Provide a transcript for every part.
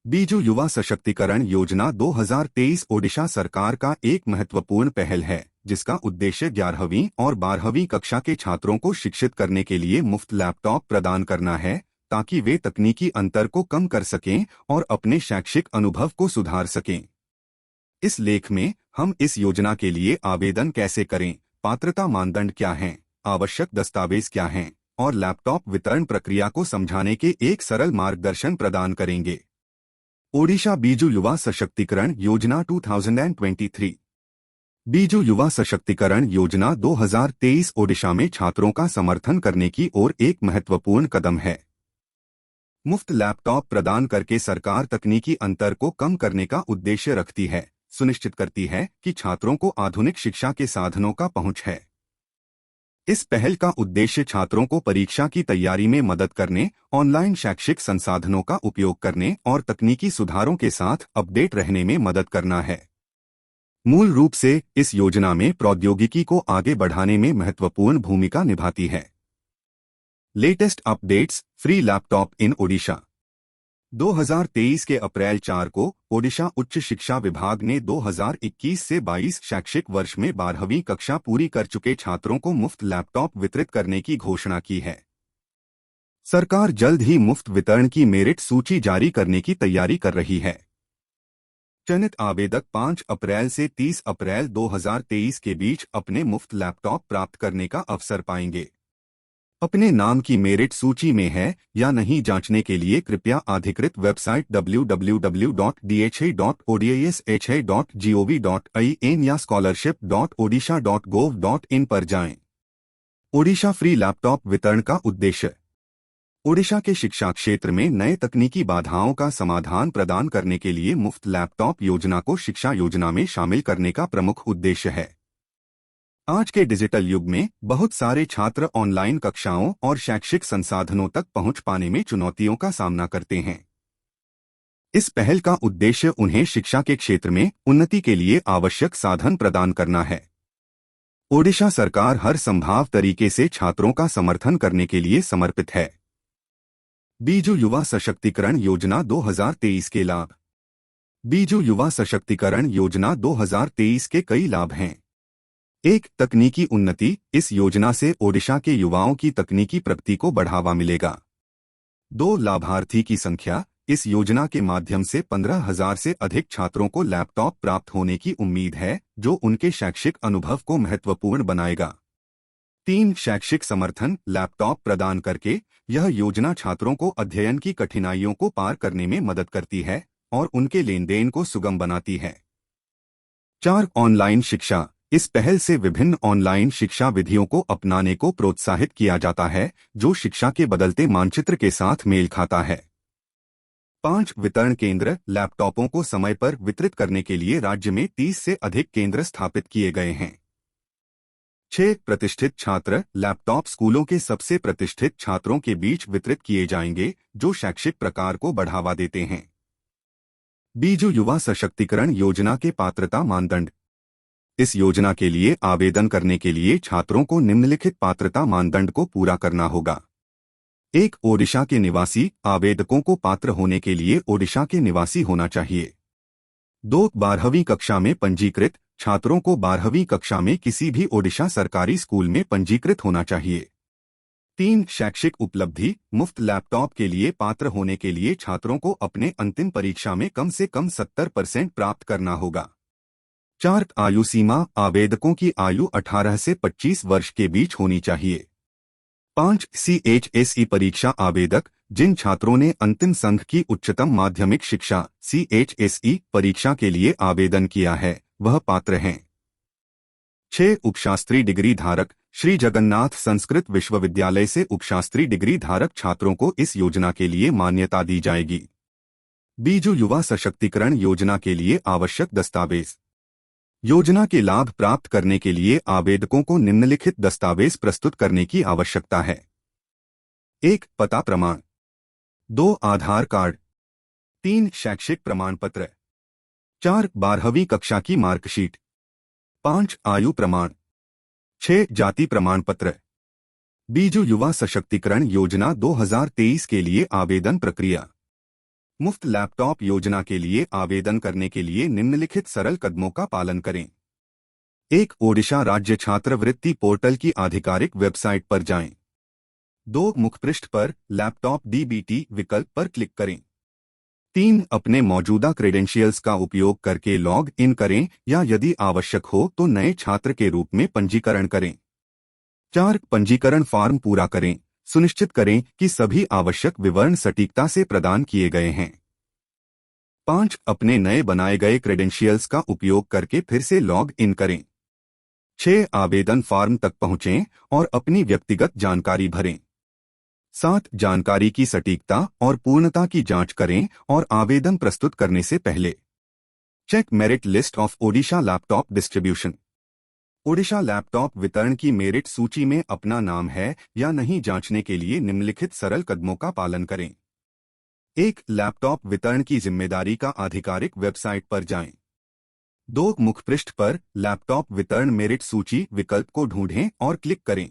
बीजू युवा सशक्तिकरण योजना 2023 ओडिशा सरकार का एक महत्वपूर्ण पहल है, जिसका उद्देश्य 11वीं और 12वीं कक्षा के छात्रों को शिक्षित करने के लिए मुफ्त लैपटॉप प्रदान करना है, ताकि वे तकनीकी अंतर को कम कर सकें और अपने शैक्षिक अनुभव को सुधार सकें। इस लेख में हम इस योजना के लिए आवेदन कैसे करें, पात्रता मानदंड क्या हैं, आवश्यक दस्तावेज क्या हैं और लैपटॉप वितरण प्रक्रिया को समझाने के एक सरल मार्गदर्शन प्रदान करेंगे। ओडिशा बीजू युवा सशक्तिकरण योजना 2023। बीजू युवा सशक्तिकरण योजना 2023 ओडिशा में छात्रों का समर्थन करने की ओर एक महत्वपूर्ण कदम है। मुफ्त लैपटॉप प्रदान करके सरकार तकनीकी अंतर को कम करने का उद्देश्य रखती है, सुनिश्चित करती है कि छात्रों को आधुनिक शिक्षा के साधनों का पहुंच है। इस पहल का उद्देश्य छात्रों को परीक्षा की तैयारी में मदद करने, ऑनलाइन शैक्षिक संसाधनों का उपयोग करने और तकनीकी सुधारों के साथ अपडेट रहने में मदद करना है। मूल रूप से इस योजना में प्रौद्योगिकी को आगे बढ़ाने में महत्वपूर्ण भूमिका निभाती है। लेटेस्ट अपडेट्स, फ्री लैपटॉप इन ओडिशा। 2023 के अप्रैल 4 को ओडिशा उच्च शिक्षा विभाग ने 2021 से 22 शैक्षिक वर्ष में 12वीं कक्षा पूरी कर चुके छात्रों को मुफ्त लैपटॉप वितरित करने की घोषणा की है। सरकार जल्द ही मुफ्त वितरण की मेरिट सूची जारी करने की तैयारी कर रही है। चयनित आवेदक 5 अप्रैल से 30 अप्रैल 2023 के बीच अपने मुफ्त लैपटॉप प्राप्त करने का अवसर पाएंगे। अपने नाम की मेरिट सूची में है या नहीं जांचने के लिए कृपया अधिकृत वेबसाइट www.dha.odisha.gov.in या scholarship.odisha.gov.in पर जाएं। ओडिशा फ्री लैपटॉप वितरण का उद्देश्य ओडिशा के शिक्षा क्षेत्र में नए तकनीकी बाधाओं का समाधान प्रदान करने के लिए मुफ्त लैपटॉप योजना को शिक्षा योजना में शामिल करने का प्रमुख उद्देश्य है। आज के डिजिटल युग में बहुत सारे छात्र ऑनलाइन कक्षाओं और शैक्षिक संसाधनों तक पहुंच पाने में चुनौतियों का सामना करते हैं। इस पहल का उद्देश्य उन्हें शिक्षा के क्षेत्र में उन्नति के लिए आवश्यक साधन प्रदान करना है। ओडिशा सरकार हर संभव तरीके से छात्रों का समर्थन करने के लिए समर्पित है। बीजू युवा सशक्तिकरण योजना 2023 के लाभ। बीजू युवा सशक्तिकरण योजना 2023 के कई लाभ हैं। 1. तकनीकी उन्नति। इस योजना से ओडिशा के युवाओं की तकनीकी प्रगति को बढ़ावा मिलेगा। 2. लाभार्थी की संख्या। इस योजना के माध्यम से 15,000 से अधिक छात्रों को लैपटॉप प्राप्त होने की उम्मीद है, जो उनके शैक्षिक अनुभव को महत्वपूर्ण बनाएगा। 3. शैक्षिक समर्थन। लैपटॉप प्रदान करके यह योजना छात्रों को अध्ययन की कठिनाइयों को पार करने में मदद करती है और उनके लेन देन को सुगम बनाती है। 4. ऑनलाइन शिक्षा। इस पहल से विभिन्न ऑनलाइन शिक्षा विधियों को अपनाने को प्रोत्साहित किया जाता है, जो शिक्षा के बदलते मानचित्र के साथ मेल खाता है। 5. वितरण केंद्र। लैपटॉपों को समय पर वितरित करने के लिए राज्य में 30 से अधिक केंद्र स्थापित किए गए हैं। 6. प्रतिष्ठित छात्र। लैपटॉप स्कूलों के सबसे प्रतिष्ठित छात्रों के बीच वितरित किए जाएंगे, जो शैक्षिक प्रकार को बढ़ावा देते हैं। बीजू युवा सशक्तिकरण योजना के पात्रता मानदंड। इस योजना के लिए आवेदन करने के लिए छात्रों को निम्नलिखित पात्रता मानदंड को पूरा करना होगा। 1. ओडिशा के निवासी। आवेदकों को पात्र होने के लिए ओडिशा के निवासी होना चाहिए। 2. 12वीं कक्षा में पंजीकृत। छात्रों को 12वीं कक्षा में किसी भी ओडिशा सरकारी स्कूल में पंजीकृत होना चाहिए। 3. शैक्षिक उपलब्धि। मुफ्त लैपटॉप के लिए पात्र होने के लिए छात्रों को अपने अंतिम परीक्षा में कम से कम 70% प्राप्त करना होगा। 4. आयु सीमा। आवेदकों की आयु 18 से 25 वर्ष के बीच होनी चाहिए। 5. CHSE परीक्षा। आवेदक जिन छात्रों ने अंतिम संघ की उच्चतम माध्यमिक शिक्षा CHSE परीक्षा के लिए आवेदन किया है, वह पात्र हैं। 6. उपशास्त्री डिग्री धारक। श्री जगन्नाथ संस्कृत विश्वविद्यालय से उपशास्त्री डिग्री धारक छात्रों को इस योजना के लिए मान्यता दी जाएगी। बीजू युवा सशक्तिकरण योजना के लिए आवश्यक दस्तावेज। योजना के लाभ प्राप्त करने के लिए आवेदकों को निम्नलिखित दस्तावेज प्रस्तुत करने की आवश्यकता है। 1. पता प्रमाण। 2. आधार कार्ड। 3. शैक्षिक प्रमाण पत्र। 4. 12वीं कक्षा की मार्कशीट। 5. आयु प्रमाण। 6. जाति प्रमाण पत्र। बीजू युवा सशक्तिकरण योजना 2023 के लिए आवेदन प्रक्रिया। मुफ्त लैपटॉप योजना के लिए आवेदन करने के लिए निम्नलिखित सरल कदमों का पालन करें। 1. ओडिशा राज्य छात्रवृत्ति पोर्टल की आधिकारिक वेबसाइट पर जाएं। 2. मुखपृष्ठ पर लैपटॉप डीबीटी विकल्प पर क्लिक करें। 3. अपने मौजूदा क्रेडेंशियल्स का उपयोग करके लॉग इन करें या यदि आवश्यक हो तो नए छात्र के रूप में पंजीकरण करें। 4. पंजीकरण फॉर्म पूरा करें। सुनिश्चित करें कि सभी आवश्यक विवरण सटीकता से प्रदान किए गए हैं। 5. अपने नए बनाए गए क्रेडेंशियल्स का उपयोग करके फिर से लॉग इन करें। 6. आवेदन फॉर्म तक पहुंचें और अपनी व्यक्तिगत जानकारी भरें। 7. जानकारी की सटीकता और पूर्णता की जांच करें और आवेदन प्रस्तुत करने से पहले check merit list of Odisha laptop distribution. Odisha laptop वितरण की मेरिट सूची में अपना नाम है या नहीं जांचने के लिए निम्नलिखित सरल कदमों का पालन करें। 1. लैपटॉप वितरण की जिम्मेदारी का आधिकारिक वेबसाइट पर जाएं। 2. मुखपृष्ठ पर लैपटॉप वितरण मेरिट सूची विकल्प को ढूंढें और क्लिक करें।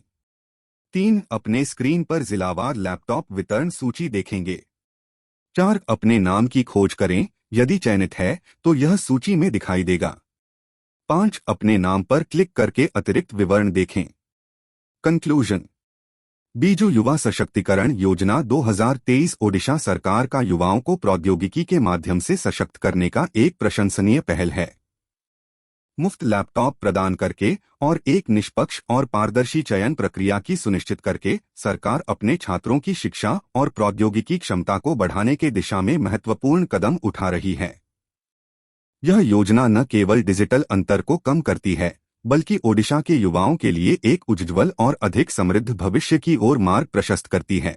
3. अपने स्क्रीन पर जिलावार लैपटॉप वितरण सूची देखेंगे। 4. अपने नाम की खोज करें, यदि चयनित है तो यह सूची में दिखाई देगा। 5. अपने नाम पर क्लिक करके अतिरिक्त विवरण देखें। कंक्लूजन। बीजू युवा सशक्तिकरण योजना 2023 ओडिशा सरकार का युवाओं को प्रौद्योगिकी के माध्यम से सशक्त करने का एक प्रशंसनीय पहल है। मुफ्त लैपटॉप प्रदान करके और एक निष्पक्ष और पारदर्शी चयन प्रक्रिया की सुनिश्चित करके सरकार अपने छात्रों की शिक्षा और प्रौद्योगिकी क्षमता को बढ़ाने के दिशा में महत्वपूर्ण कदम उठा रही है। यह योजना न केवल डिजिटल अंतर को कम करती है, बल्कि ओडिशा के युवाओं के लिए एक उज्ज्वल और अधिक समृद्ध भविष्य की ओर मार्ग प्रशस्त करती है।